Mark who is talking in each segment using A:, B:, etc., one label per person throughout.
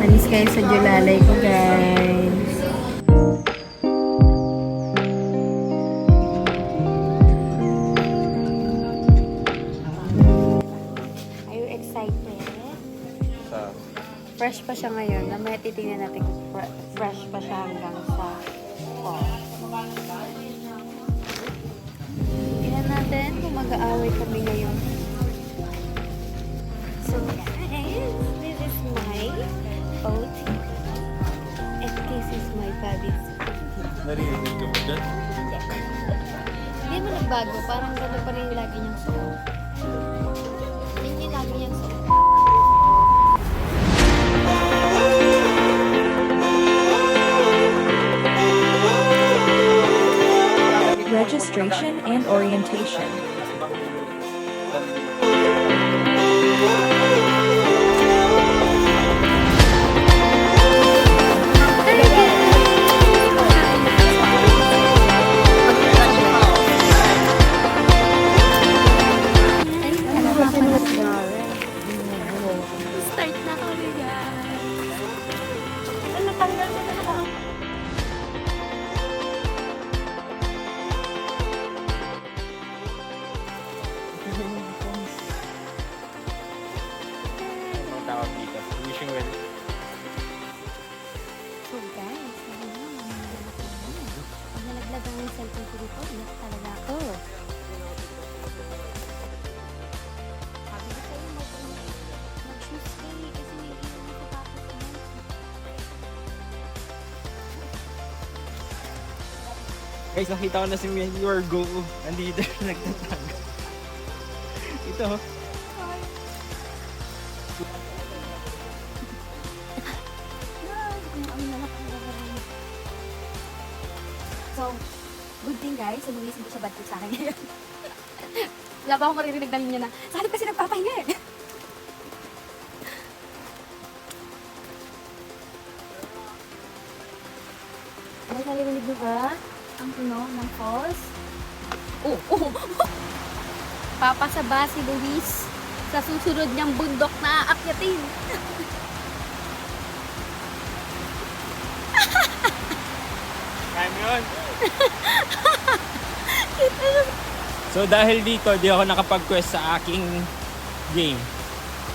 A: Alis kayo sa Julalay ko, guys. Are you excited? Fresh pa siya ngayon. Mamaya titingnan natin kung fresh pa siya hanggang sa fall. Tingnan natin kung mag-aaway kami ngayon. So guys, this is my boat. And this is my baby's boat.
B: Narinig ka ba dyan?
A: Hindi mo nagbago. Parang gano'n pa rin yung lagi niyang suot. Yun yung lagi niyang suot.
C: Registration and orientation.
A: Start na kami, guys. Ano, tanggal na ako.
B: Ang tawag dito. Wishing well.
A: So guys, sabi nga, pag nalaglag ang cellphone ko dito, iyak talaga ako. Sabi ko sa'yo, mag-choose kayo kasi may iwan ko tapos mo.
B: Guys, nakita ko na si Yorgo. Nandito nagtatago. Ito.
A: So, good thing guys, umulis hindi siya bad trip sa akin ngayon. Wala pa akong maririnig na linya na, sa halip kasi nagpapahinga eh. Ano nalirinig mo ba? Ang puno ng falls? Oh, oh! Papasaba si Luis sa susunod niyang bundok na aakyatin.
B: Kaya mo yun. So dahil dito, di ako nakapag-quest sa aking game.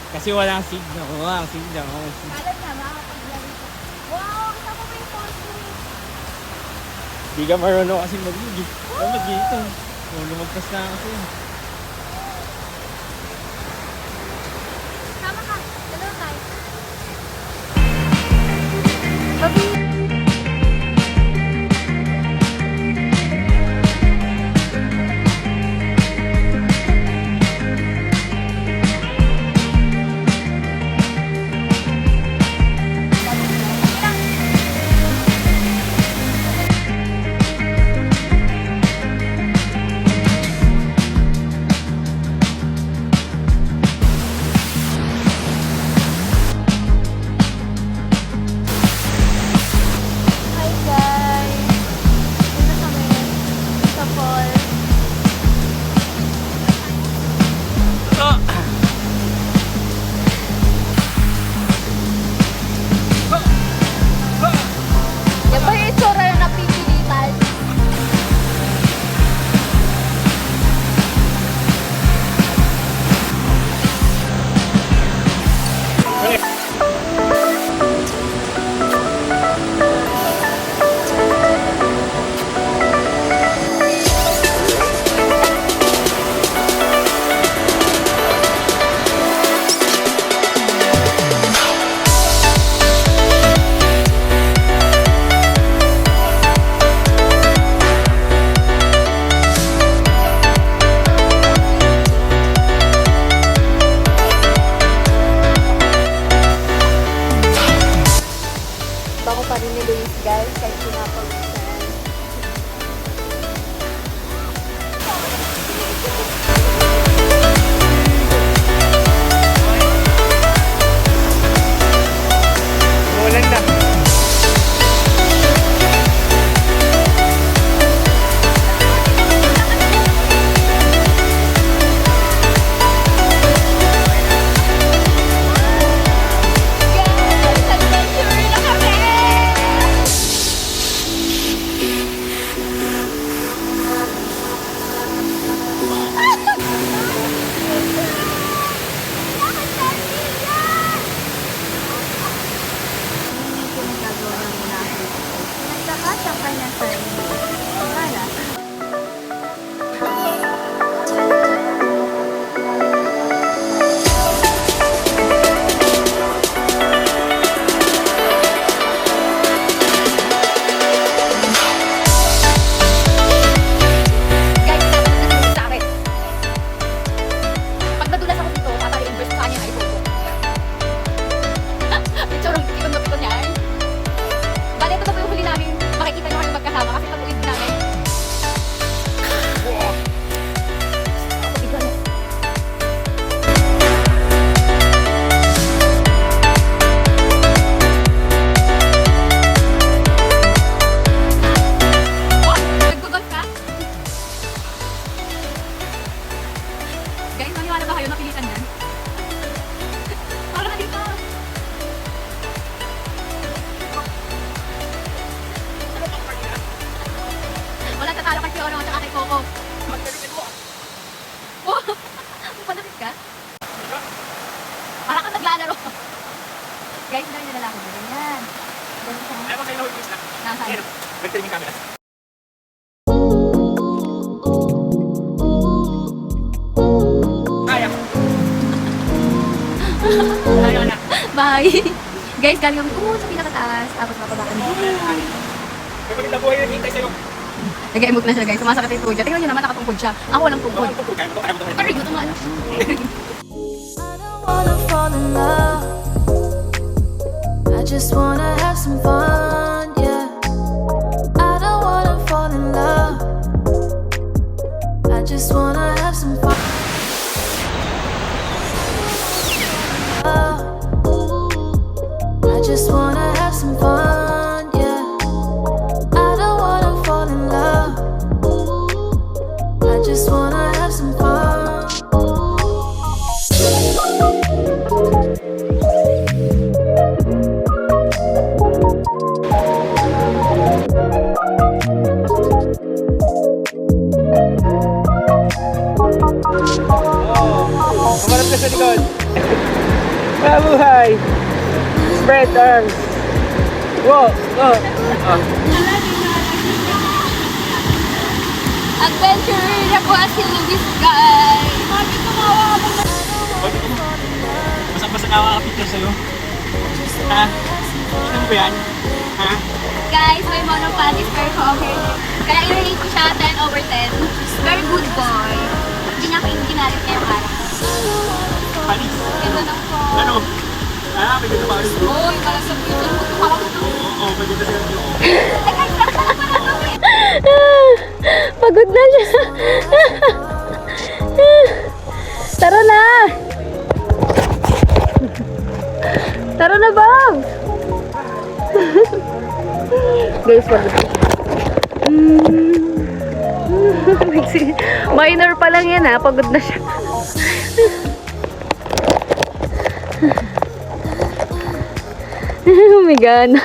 B: Kasi walang signal. Walang signal.
A: Kala na, makakapaglaro ko. Wow! Kasama mo yung falls mo.
B: Di ka marunong kasi mag-gig. Dapat dito. Lumagpas na kasi.
A: Sama ka. Dalawa tayo. Babi! Guys, dami na lalaki na ganyan. Ganyan siya.
B: Ayaw mo kayo na na.
A: Nasaan?
B: Ayan, nagtiling yung camera. Kaya. Kaya na.
A: Bye! Guys, galing kami sa pinakataas. Tapos mapaba kami.
B: May maganda buhay na hintay sa'yo.
A: Nag-emote na siya guys. Sumasakit yung tuhod niya. Tingnan niyo naman, nakatungkod siya. Ako walang tungkod.
B: Kaya mo to.
A: Aray, gutom nga.
D: Wanna fall in love. I just wanna have some fun, yeah. I don't wanna fall in love. I just wanna have some fun. I just wanna have some fun, yeah. I don't wanna fall in love. I just wanna have some fun.
B: Kumarap ka sa likod. Mabuhay! Spread arms. Whoa! Oh! Oh.
A: Adventure na po si Luis guys.
B: Basta nawa ka picture sa'yo. Ha? Ito mo ba yan? Ha?
A: Guys, may monopatis pero okay. Kaya i-rate ko siya 10 over 10. Very good boy. Hindi niya ako ginalit ngayong araw.
B: Panis.
A: Ganda ng po.
B: Ano? Ah, may ganda pa rin.
A: Uy, parang sa future mo. Parang ito.
B: Oo, may ganda sa'yo.
A: Ay, guys, lang pala kami.
E: Pagod na siya. Tara na. Tara na, Bob. Guys, pagod na siya. Minor pa lang yan ha. Pagod na siya. Oh my God.